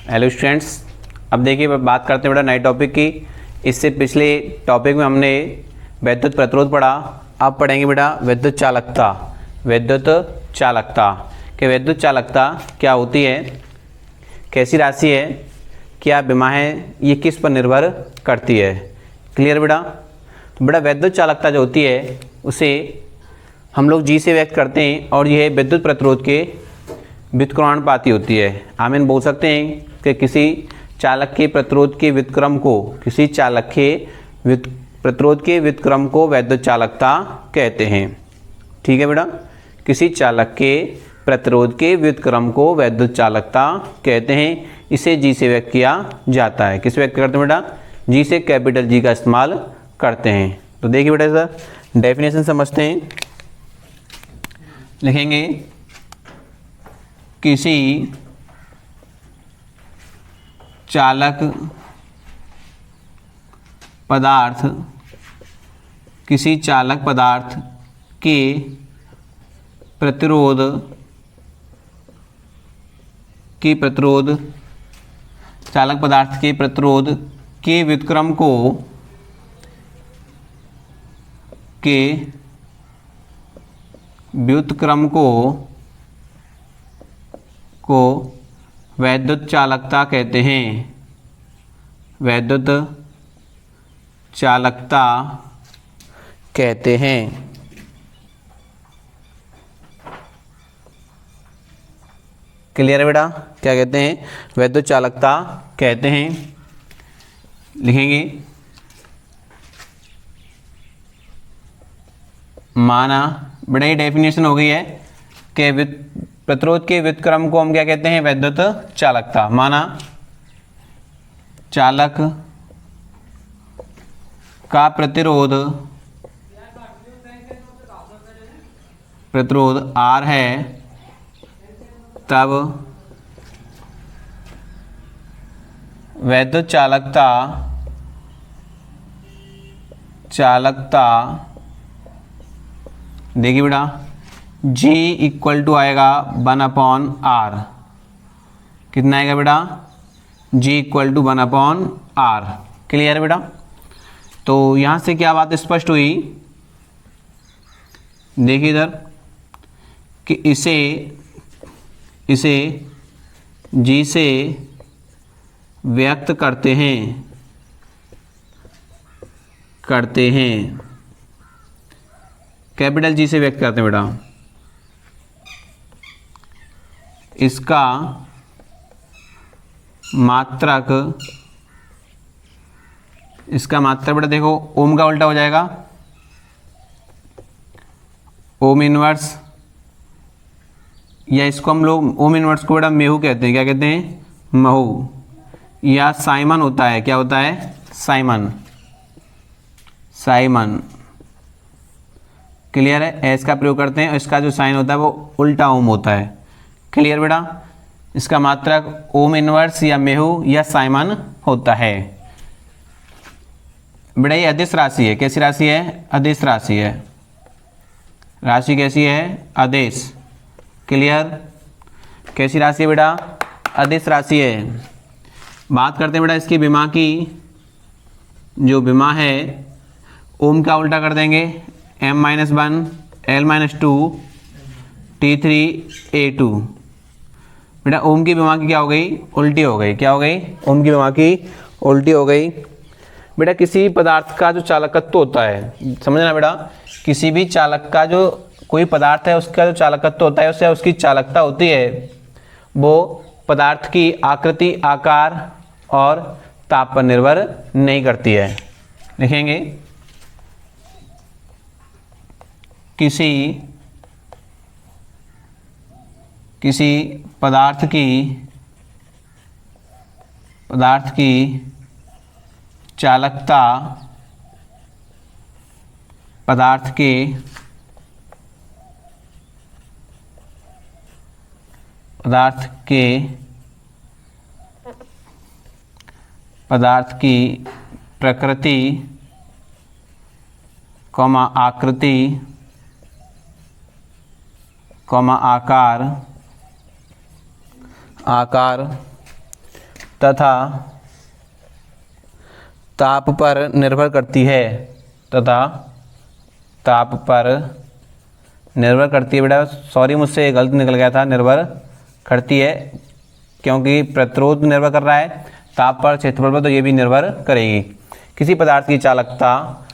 Hello students, अब देखिए बात करते हैं बेटा नए टॉपिक की। इससे पिछले टॉपिक में हमने वैद्युत प्रतिरोध पढ़ा। अब पढ़ेंगे बेटा विद्युत चालकता। विद्युत चालकता कि विद्युत चालकता क्या होती है, कैसी राशि है, क्या विमा है, ये किस पर निर्भर करती है। क्लियर बेटा। तो बेटा विद्युत चालकता जो होती है उसे हम लोग जी से व्यक्त करते हैं और यह विद्युत प्रतिरोध के व्युत्क्रमानुपाती होती है। हम इन बोल सकते हैं कि किसी चालक के प्रतिरोध के व्युत्क्रम को प्रतिरोध के व्युत्क्रम को विद्युत चालकता कहते हैं। ठीक है बेटा, किसी चालक के प्रतिरोध के व्युत्क्रम को विद्युत चालकता कहते हैं। इसे जी से व्यक्त किया जाता है। किस व्यक्त करते हैं बेटा? जी से कैपिटल जी का इस्तेमाल करते हैं। तो देखिए बेटा सर डेफिनेशन समझते हैं। लिखेंगे किसी चालक पदार्थ के प्रतिरोध चालक पदार्थ के प्रतिरोध के व्युत्क्रम को वैद्युत चालकता कहते हैं। वैद्युत चालकता कहते हैं। क्लियर है बेटा? क्या कहते हैं? वैद्युत चालकता कहते हैं। लिखेंगे माना बेटा, ये डेफिनेशन हो गई है कि प्रतिरोध के व्युत्क्रम को हम क्या कहते हैं? वैद्युत चालकता। माना चालक का प्रतिरोध R है, तब वैद्युत चालकता देखिए बेटा G इक्वल टू आएगा 1/R। कितना आएगा बेटा? G equal to 1/R। Clear है बेटा? तो यहाँ से क्या बात स्पष्ट हुई? देखिए इधर कि इसे G से व्यक्त करते हैं कैपिटल जी से व्यक्त करते हैं बेटा। इसका मात्रक बेटा देखो ओम का उल्टा हो जाएगा, ओम इनवर्स, या इसको हम लोग ओम इनवर्स को बेटा मेहू कहते हैं। क्या कहते हैं? महू, या साइमन होता है। क्या होता है? साइमन। क्लियर है? एस का प्रयोग करते हैं और इसका जो साइन होता है वो उल्टा ओम होता है। क्लियर बेटा? इसका मात्रक ओम इनवर्स या मेहू या साइमन होता है। बेटा ये अदिश राशि है। कैसी राशि है? अदिश राशि है। राशि कैसी है? अदिश। क्लियर? कैसी राशि है बेटा? अदिश राशि है। बात करते हैं बेटा इसकी विमा की। जो विमा है ओम का उल्टा कर देंगे, M-1 L-2 T3A2। बेटा ओम की विमा की क्या हो गई? उल्टी हो गई। क्या हो गई? ओम की विमा की उल्टी हो गई। बेटा किसी पदार्थ का जो चालकत्व होता है, समझना बेटा, किसी भी चालक का जो कोई पदार्थ है उसका जो चालकत्व होता है, उसकी चालकता होती है, वो पदार्थ की आकृति, आकार और ताप पर निर्भर नहीं करती है। लिखेंगे किसी पदार्थ की चालकता पदार्थ की प्रकृति, आकृति, आकार तथा ताप पर निर्भर करती है, तथा ताप पर निर्भर करती है। बेटा सॉरी मुझसे गलत निकल गया था, निर्भर करती है क्योंकि प्रतिरोध निर्भर कर रहा है ताप पर, क्षेत्रफल पर, तो ये भी निर्भर करेगी। किसी पदार्थ की चालकता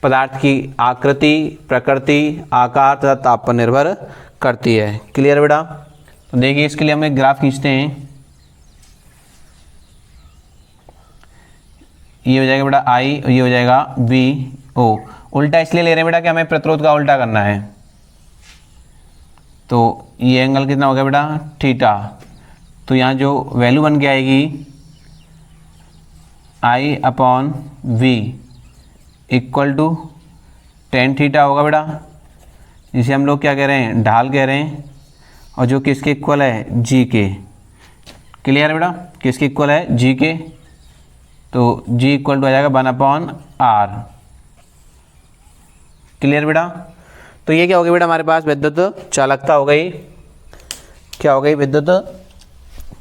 पदार्थ की आकृति, प्रकृति, आकार तथा ताप पर निर्भर करती है। क्लियर बेटा? तो देखिए इसके लिए हम एक ग्राफ खींचते हैं। ये हो जाएगा बेटा आई और ये हो जाएगा वी ओ। उल्टा इसलिए ले रहे हैं बेटा कि हमें प्रतिरोध का उल्टा करना है। तो ये एंगल कितना हो गया बेटा थीटा। तो यहाँ जो वैल्यू बन के आएगी I upon V equal to ten theta होगा बेटा, जिसे हम लोग क्या कह रहे हैं ढाल कह रहे हैं, और जो किसके इक्वल है जी के। क्लियर है बेटा? किसके इक्वल है जी के। तो जी इक्वल टू आ जाएगा 1/r। क्लियर बेटा? तो ये क्या हो गई बेटा हमारे पास विद्युत चालकता हो गई। क्या हो गई? विद्युत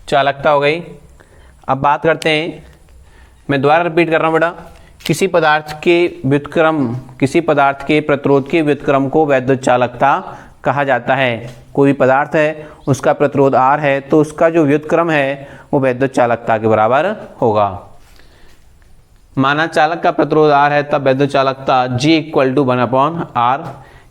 चालकता हो गई। अब बात करते हैं, मैं दोबारा रिपीट कर रहा हूँ बेटा, किसी पदार्थ के व्युत्क्रम, किसी पदार्थ के प्रतिरोध के व्युत्क्रम को विद्युत चालकता कहा जाता है। कोई पदार्थ है उसका प्रतिरोध R है तो उसका जो व्युत्क्रम है वो विद्युत चालकता के बराबर होगा। माना चालक का प्रतिरोध R है तब विद्युत चालकता G इक्वल टू 1/r।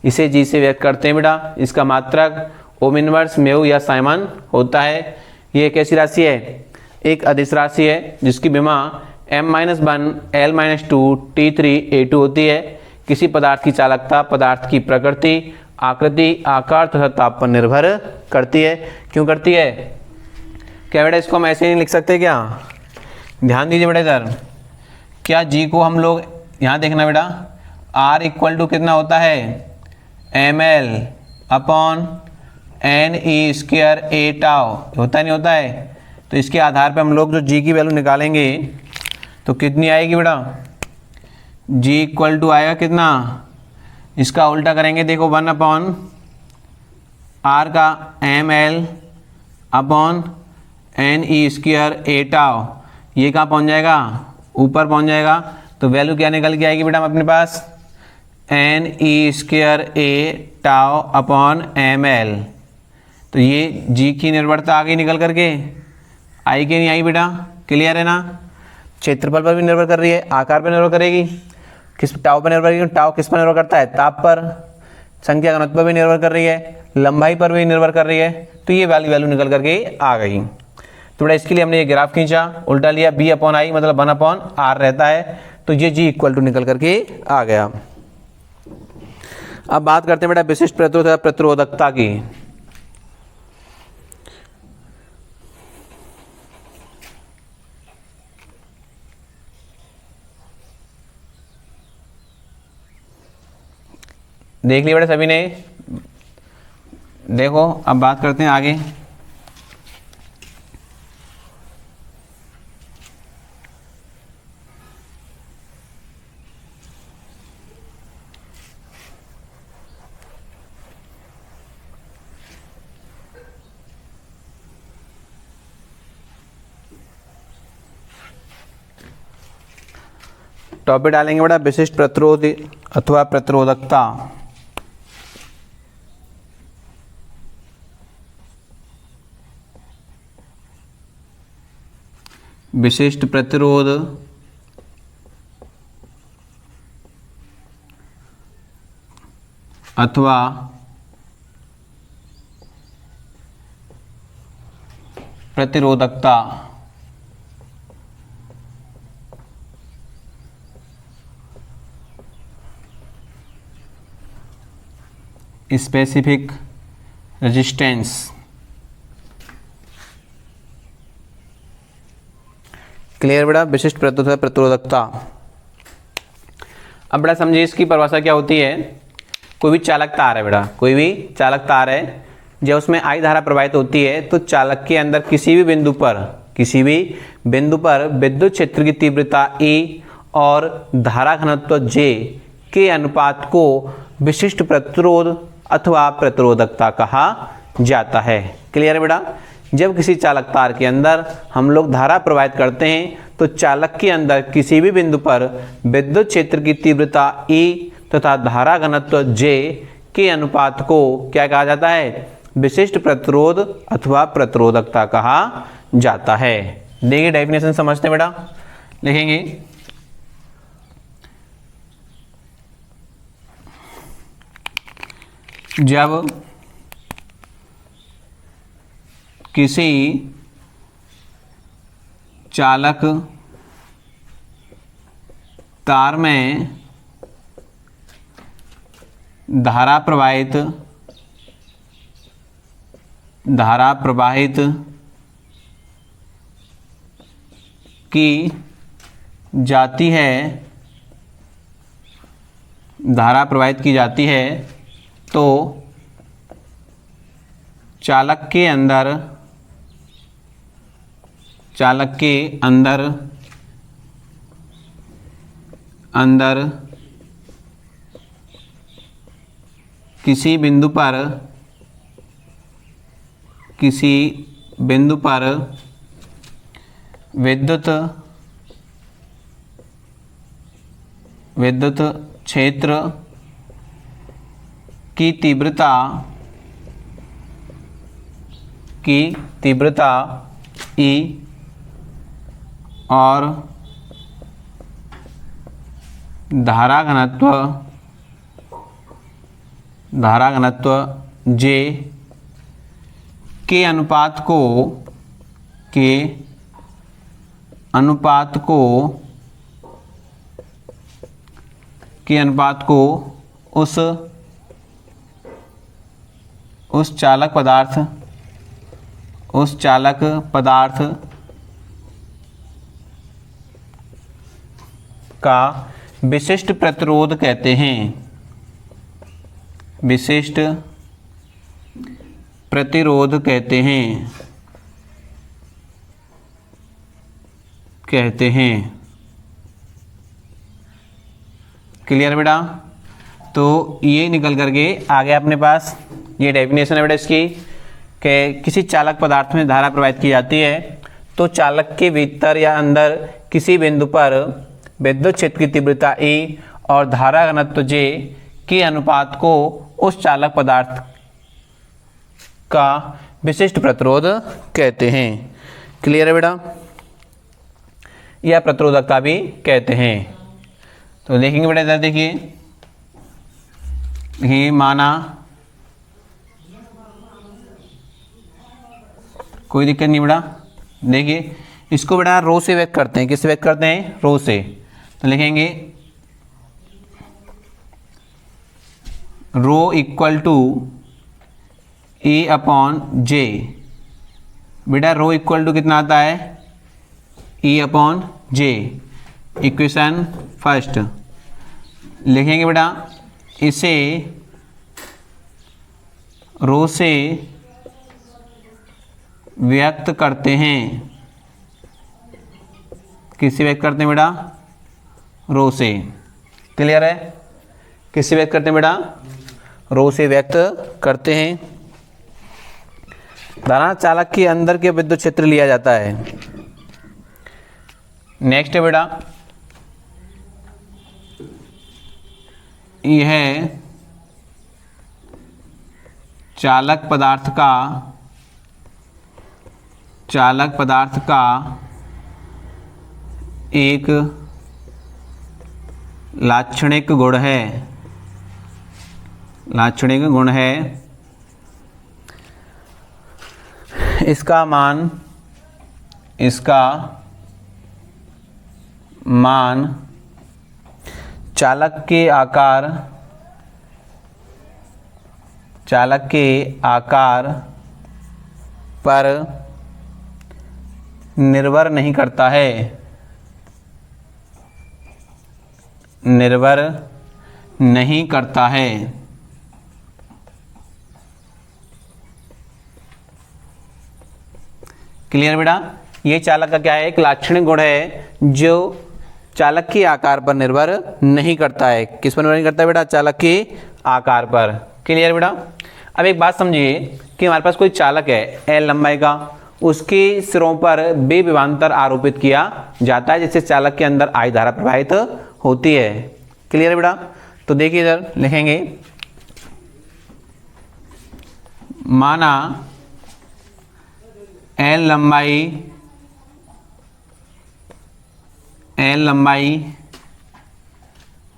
इसे G से व्यक्त करते हैं बेटा। इसका मात्रक ओम इनवर्स म्यू या साइमन होता है। ये कैसी राशि है? एक अदिश राशि है जिसकी विमा m-1 l-2 t3 a2 होती है। किसी पदार्थ की चालकता पदार्थ की प्रकृति, आकृति, आकार तथा ताप पर निर्भर करती है। क्यों करती है? क्या बेटा इसको हम ऐसे नहीं लिख सकते क्या? ध्यान दीजिए बेटा इधर। क्या G को हम लोग यहाँ देखना बेटा R इक्वल टू कितना होता है ml upon ne² a tau होता नहीं होता है। तो इसके आधार पे हम लोग जो G की वैल्यू निकालेंगे तो कितनी आएगी बेटा? G इक्वल टू आएगा कितना? इसका उल्टा करेंगे देखो 1/r का ml upon ne² a tau. ये कहाँ पहुँच जाएगा? ऊपर पहुँच जाएगा। तो वैल्यू क्या निकल के आएगी बेटा अपने पास? ne² a tau upon ml। तो ये G की निर्भरता आ गई निकल करके, आई कि नहीं आई बेटा? क्लियर है ना? क्षेत्रफल पर भी निर्भर कर रही है, आकार पर निर्भर करेगी, किस टाव पर निर्भर करेगी? टाव किस पर निर्भर करता है? ताप पर। संख्या घनत्व पर भी निर्भर कर रही है, लंबाई पर भी निर्भर कर रही है। तो ये वाली वैल्यू निकल करके आ गई। तो बेटा इसके लिए हमने ये ग्राफ खींचा, उल्टा लिया, B/I मतलब 1/r रहता है। तो ये G इक्वल टू निकल करके आ गया। अब बात करते हैं बेटा विशिष्ट प्रतिरोध या प्रतिरोधकता की। देख लिया बेटा सभी ने? देखो अब बात करते हैं आगे। टॉपिक डालेंगे बेटा विशिष्ट प्रतिरोध अथवा प्रतिरोधकता। विशिष्ट प्रतिरोध अथवा प्रतिरोधकता। Specific resistance. क्लियर बेटा? विशिष्ट प्रतिरोध प्रतिरोधकता। अब बेटा समझिए इसकी परिभाषा क्या होती है। कोई भी चालक तार है बेटा, कोई भी चालक तार है, जब उसमें I धारा प्रवाहित होती है तो चालक के अंदर किसी भी बिंदु पर विद्युत क्षेत्र की तीव्रता E और धारा घनत्व J के अनुपात को विशिष्ट प्रतिरोध अथवा प्रतिरोधकता कहा जाता है। क्लियर है बेटा? जब किसी चालक तार के अंदर हम लोग धारा प्रवाहित करते हैं तो चालक के अंदर किसी भी बिंदु पर विद्युत क्षेत्र की तीव्रता E तथा धारा घनत्व J के अनुपात को क्या कहा जाता है? विशिष्ट प्रतिरोध अथवा प्रतिरोधकता कहा जाता है। देखिए डेफिनेशन समझते हैं बेटा, लिखेंगे जब किसी चालक तार में धारा प्रवाहित की जाती है, धारा प्रवाहित की जाती है तो चालक के अंदर किसी बिंदु पर विद्युत क्षेत्र की तीव्रता E और धारा घनत्व J के अनुपात को उस चालक पदार्थ का विशिष्ट प्रतिरोध कहते हैं, विशिष्ट प्रतिरोध कहते हैं। क्लियर बेटा? तो ये निकल करके आ गया अपने पास, ये डेफिनेशन है बेटा इसकी कि किसी चालक पदार्थ में धारा प्रवाहित की जाती है तो चालक के भीतर या अंदर किसी बिंदु पर विद्युत क्षेत्र की तीव्रता E और धारा घनत्व J के अनुपात को उस चालक पदार्थ का विशिष्ट प्रतिरोध कहते हैं। क्लियर है बेटा? या प्रतिरोधकता भी कहते हैं। तो देखेंगे बेटा इधर देखिए, ये माना कोई दिक्कत नहीं बेटा। देखिए इसको बेटा रो से व्यक्त करते हैं, किससे व्यक्त करते हैं? रो से। तो लिखेंगे rho equal to E upon J। बेटा रो इक्वल टू कितना आता है? E upon J। Equation first लिखेंगे बेटा, इसे रो से व्यक्त करते हैं, किससे व्यक्त करते हैं बेटा? रो से। क्लियर है? किससे व्यक्त करते हैं बेटा? रो से व्यक्त करते हैं। धारा चालक के अंदर के विद्युत क्षेत्र लिया जाता है। नेक्स्ट है बेटा, यह चालक पदार्थ का एक लाक्षणिक गुण है। इसका मान चालक के आकार पर निर्भर नहीं करता है, क्लियर बेटा? ये चालक का क्या है? एक लाक्षणिक गुण है जो चालक के आकार पर निर्भर नहीं करता है। किस पर निर्भर नहीं करता है बेटा? चालक के आकार पर। क्लियर बेटा? अब एक बात समझिए, कि हमारे पास कोई चालक है L लंबाई का, उसके सिरों पर B विभवांतर आरोपित किया जाता है जिससे चालक के अंदर I धारा प्रवाहित होती है। क्लियर है बेटा? तो देखिए इधर लिखेंगे, माना L लंबाई,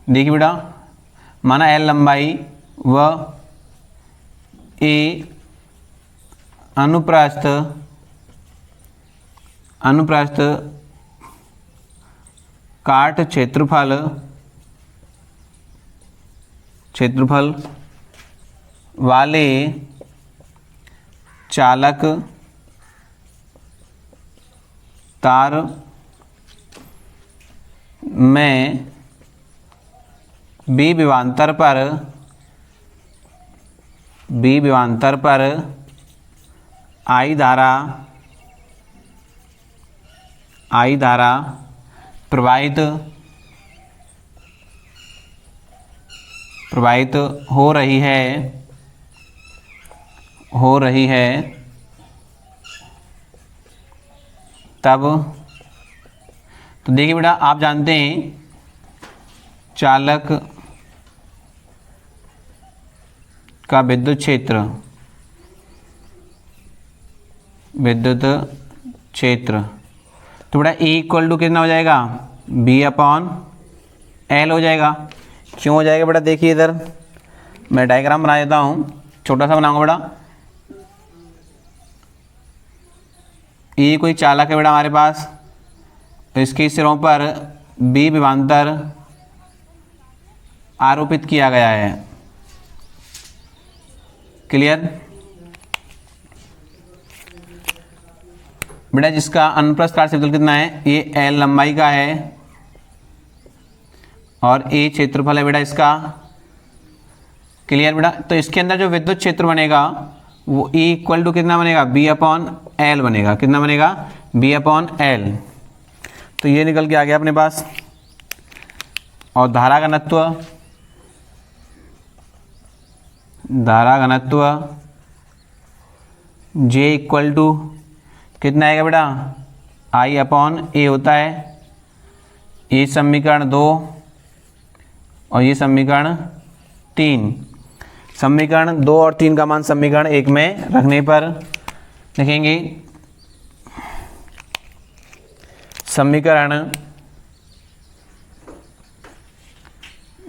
देखिए बेटा, माना L लंबाई व A अनुप्रस्थ काट क्षेत्रफल वाले चालक तार में B विभवांतर पर I धारा प्रवाहित हो रही है तब, तो देखिए बेटा, आप जानते हैं चालक का विद्युत क्षेत्र तो बेटा E इक्वल टू कितना हो जाएगा, B/L हो जाएगा। क्यों हो जाएगा बेटा? देखिए इधर मैं डायग्राम बना देता हूँ, छोटा सा बनाऊंगा बेटा। E कोई चालक है बेटा हमारे पास, तो इसके सिरों पर B विभवांतर आरोपित किया गया है। क्लियर बेटा? जिसका अनुप्रस्थ काट क्षेत्रफल कितना है, ये L लंबाई का है और A क्षेत्रफल है बेटा इसका। क्लियर बेटा? तो इसके अंदर जो विद्युत क्षेत्र बनेगा वो E इक्वल टू कितना बनेगा, B/L बनेगा। कितना बनेगा? B/L। तो ये निकल के आ गया अपने पास। और धारा घनत्व J इक्वल टू कितना आएगा बेटा, I/A होता है। ये समीकरण 2 और ये समीकरण 3। समीकरण 2 और 3 का मान समीकरण 1 में रखने पर लिखेंगे, समीकरण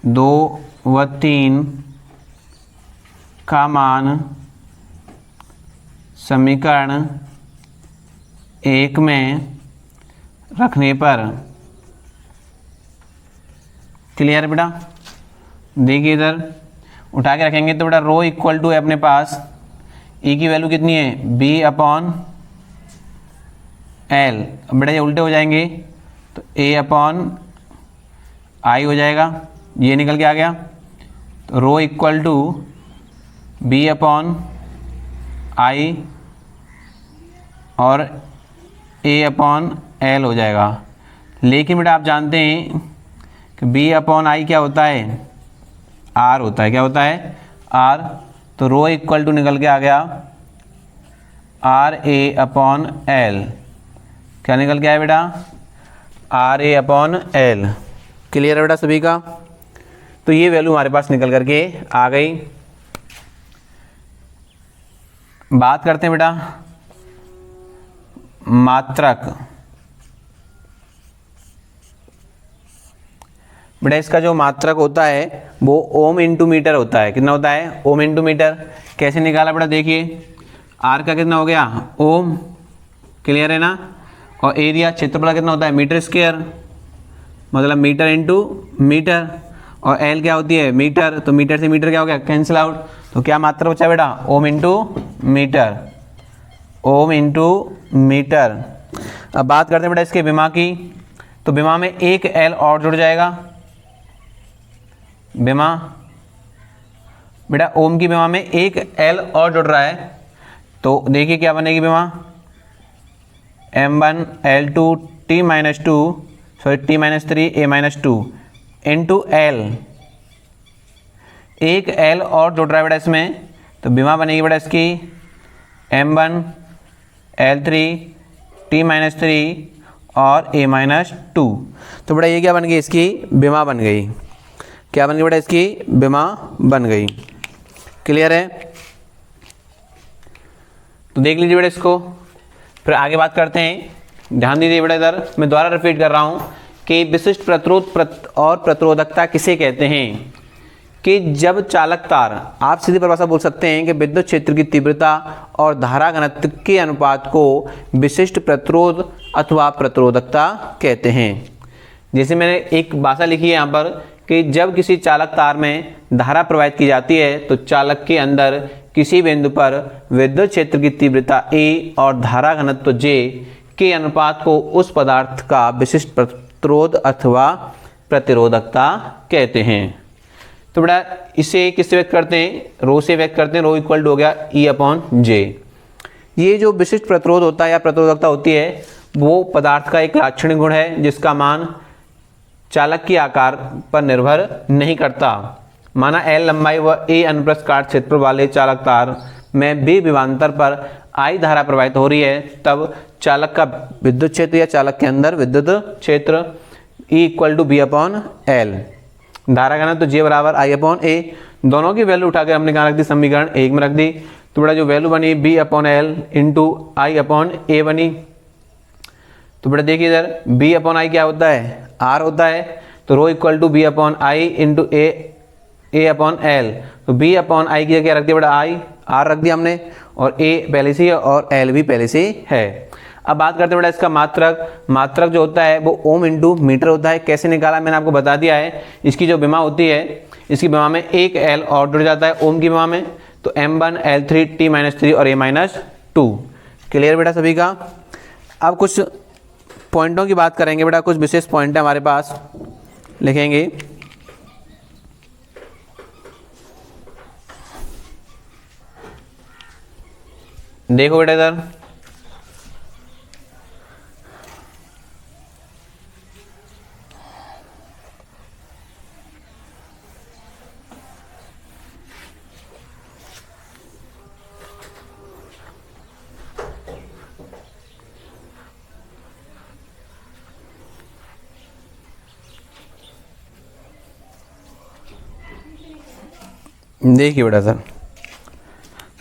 2 व 3 का मान समीकरण 1 में रखने पर। क्लियर बेटा? देखिए इधर उठा के रखेंगे तो बेटा रो इक्वल टू है अपने पास, E की वैल्यू कितनी है, B/L। बेटा ये उल्टे हो जाएंगे तो A/I हो जाएगा, ये निकल के आ गया। तो रो इक्वल टू B/I और A/L हो जाएगा। लेकिन बेटा आप जानते हैं कि B/I क्या होता है, R होता है। क्या होता है, R। तो रो इक्वल टू निकल के आ गया RA/L। क्या निकल के आया बेटा, RA/L। क्लियर है बेटा सभी का? तो ये वैल्यू हमारे पास निकल करके आ गई। बात करते हैं बेटा मात्रक। बेटा इसका जो मात्रक होता है वो ओम इंटू मीटर होता है। कितना होता है, ओम इंटू मीटर। कैसे निकाला बेटा? देखिए आर का कितना हो गया, ओम। क्लियर है ना? और एरिया क्षेत्रफल कितना होता है, मीटर स्क्वायर, मतलब मीटर इंटू मीटर। और एल क्या होती है, मीटर। तो मीटर से मीटर क्या हो गया, कैंसिल आउट। तो क्या मात्रा बचा बेटा, ohm into metre. Ohm into metre. अब बात करते हैं बेटा इसके विमा की। तो विमा में एक एल और जुड़ जाएगा। विमा बेटा ओम की विमा में एक एल और जुड़ रहा है, तो देखिए क्या बनेगी विमा, M1L2 T-2 sorry T-3 A-2 into L. एक एल और जुड़ रहा है बेटा इसमें, तो विमा बनेगी बेटा इसकी M1 L3 T-3 और A-2। तो बेटा ये क्या बन गई, इसकी विमा बन गई। क्या बन गई बेटा, इसकी विमा बन गई। क्लियर है? तो देख लीजिए बेटा इसको, फिर आगे बात करते हैं। ध्यान दीजिए बेटा, इधर मैं दोबारा रिपीट कर रहा हूं कि विशिष्ट प्रतिरोध और प्रतिरोधकता किसे कहते हैं। कि जब चालक तार, आप सीधी परिभाषा बोल सकते हैं कि विद्युत क्षेत्र की तीव्रता और धारा घनत्व के अनुपात को विशिष्ट प्रतिरोध अथवा प्रतिरोधकता कहते हैं। जैसे मैंने एक भाषा लिखी है यहाँ पर कि जब किसी चालक तार में धारा प्रवाहित की जाती है तो चालक के अंदर किसी बिंदु पर विद्युत क्षेत्र की तीव्रता A और धारा घनत्व J के अनुपात को उस पदार्थ का विशिष्ट प्रतिरोध अथवा प्रतिरोधकता कहते हैं। तो बेटा इसे किससे व्यक्त करते हैं, रो से व्यक्त करते हैं। रो इक्वल टू हो गया E/J। ये जो विशिष्ट प्रतिरोध होता है या प्रतिरोधकता होती है वो पदार्थ का एक लाक्षणिक गुण है जिसका मान चालक के आकार पर निर्भर नहीं करता। माना L लंबाई व A अनुप्रस्थ काट क्षेत्र वाले चालक तार में B विभवांतर पर I धारा प्रवाहित हो रही है, तब चालक का विद्युत क्षेत्र या चालक के अंदर विद्युत क्षेत्र E = B/L। धारा घनत्व J = I/A। दोनों की वैल्यू उठाकर हमने कहाँ रख दी, समीकरण 1 में रख दी। तो बेटा जो वैल्यू बनी B/L × I/A बनी। तो बेटा देखिए इधर B/I क्या होता है, R होता है। तो रो इक्वल टू B/I × A/L। तो B/I की जगह रख दिया बेटा I, R रख दिया हमने, और A पहले से और L भी पहले से है। अब बात करते हैं बेटा इसका मात्रक। मात्रक जो होता है वो ओम × मीटर होता है। कैसे निकाला मैंने आपको बता दिया है। इसकी जो विमा होती है, इसकी विमा में एक L और जुड़ जाता है ओम की विमा में। तो M1 L3 T-3 और A-2। क्लियर बेटा सभी का? अब कुछ पॉइंटों की बात करेंगे बेटा, कुछ विशेष पॉइंट है हमारे पास, लिखेंगे। देखो बेटा इधर देखिए बेटा सर,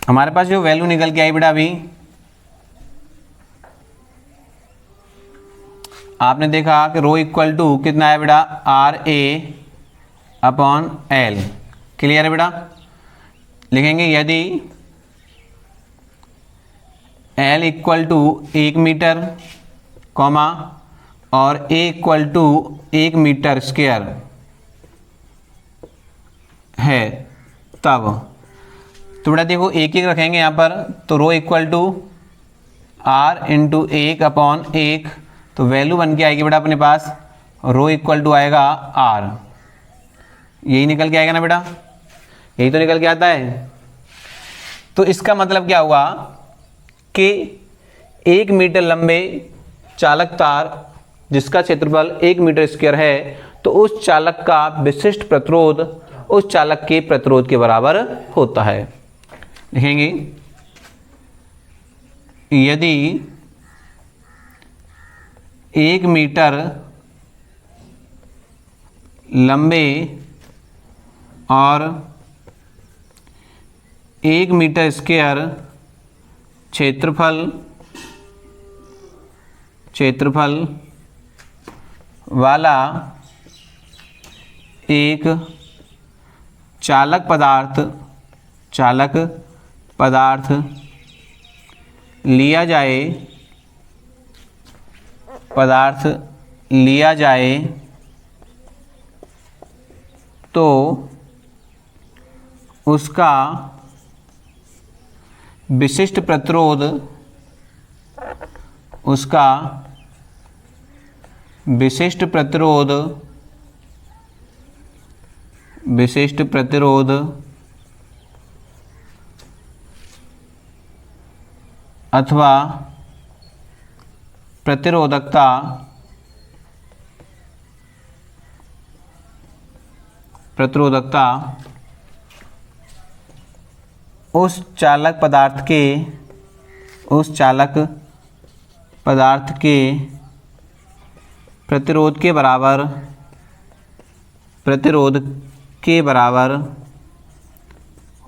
हमारे पास जो वैल्यू निकल के आई बेटा, अभी आपने देखा कि रो इक्वल टू कितना है बेटा, RA/L। क्लियर है बेटा? लिखेंगे यदि L equal to 1 metre comma और A equal to 1 metre square है, तब तो बेटा देखो एक एक रखेंगे यहाँ पर। तो रो इक्वल टू R × 1/1, तो वैल्यू बन के आएगी बेटा अपने पास, रो इक्वल टू आएगा R। यही निकल के आएगा ना बेटा, यही तो निकल के आता है। तो इसका मतलब क्या हुआ कि 1 मीटर लंबे चालक तार जिसका क्षेत्रफल 1 मीटर स्क्वायर है, तो उस चालक का विशिष्ट प्रतिरोध उस चालक के प्रतिरोध के बराबर होता है। लिखेंगे यदि 1 मीटर लंबे और 1 मीटर स्क्वायर क्षेत्रफल वाला एक चालक पदार्थ लिया जाए तो उसका विशिष्ट प्रतिरोध अथवा प्रतिरोधकता उस चालक पदार्थ के उस चालक पदार्थ के प्रतिरोध के बराबर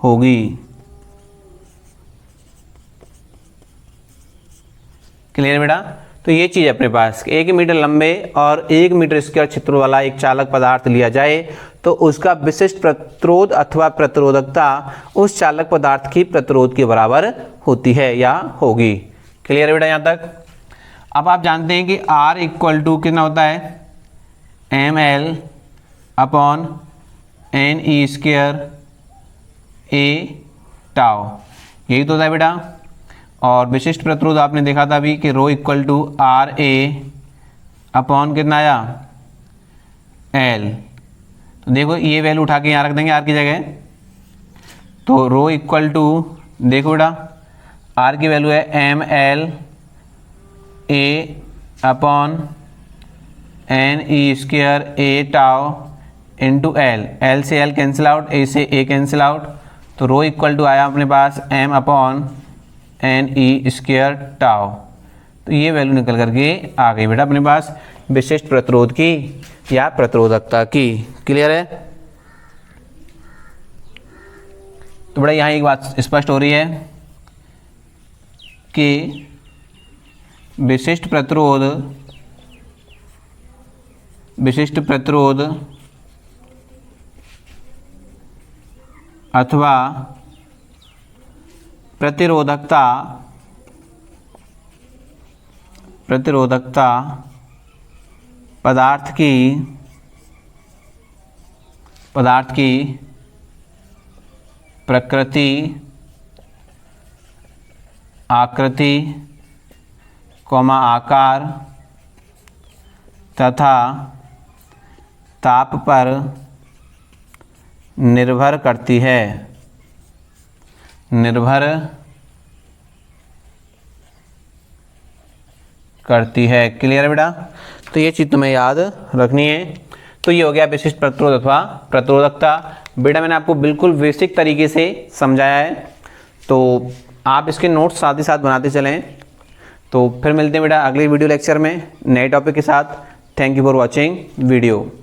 होगी। क्लियर बेटा? तो ये चीज़ अपने पास 1 मीटर लंबे और 1 मीटर स्क्वायर क्षेत्र वाला एक चालक पदार्थ लिया जाए तो उसका विशिष्ट प्रतिरोध अथवा प्रतिरोधकता उस चालक पदार्थ की प्रतिरोध के बराबर होती है या होगी। क्लियर है बेटा यहाँ तक? अब आप जानते हैं कि R इक्वल टू कितना होता है, ml upon NE² A tau, यही तो होता है बेटा। और विशिष्ट प्रतिरोध आपने देखा था अभी कि रो इक्वल टू RA अपॉन कितना आया, L। तो देखो ये वैल्यू उठा के यहाँ रख देंगे R की जगह, तो रो इक्वल टू देखो बेटा R की वैल्यू है ml A upon NE² A tau into L, L से L कैंसिल आउट, A से A कैंसिल आउट, तो रो इक्वल टू आया अपने पास m अपॉन NE² टाउ। तो ये वैल्यू निकल करके आ गई बेटा अपने पास विशिष्ट प्रतिरोध की या प्रतिरोधकता की। क्लियर है? तो बेटा यहाँ एक बात स्पष्ट हो रही है कि विशिष्ट प्रतिरोध अथवा प्रतिरोधकता पदार्थ की प्रकृति, आकृति, आकार तथा ताप पर निर्भर करती है। क्लियर है बेटा? तो ये चीज़ तुम्हें याद रखनी है। तो ये हो गया विशिष्ट प्रतिरोध अथवा प्रतिरोधकता। बेटा मैंने आपको बिल्कुल बेसिक तरीके से समझाया है, तो आप इसके नोट्स साथ ही साथ बनाते चलें। तो फिर मिलते हैं बेटा अगले वीडियो लेक्चर में नए टॉपिक के साथ। Thank you for watching video.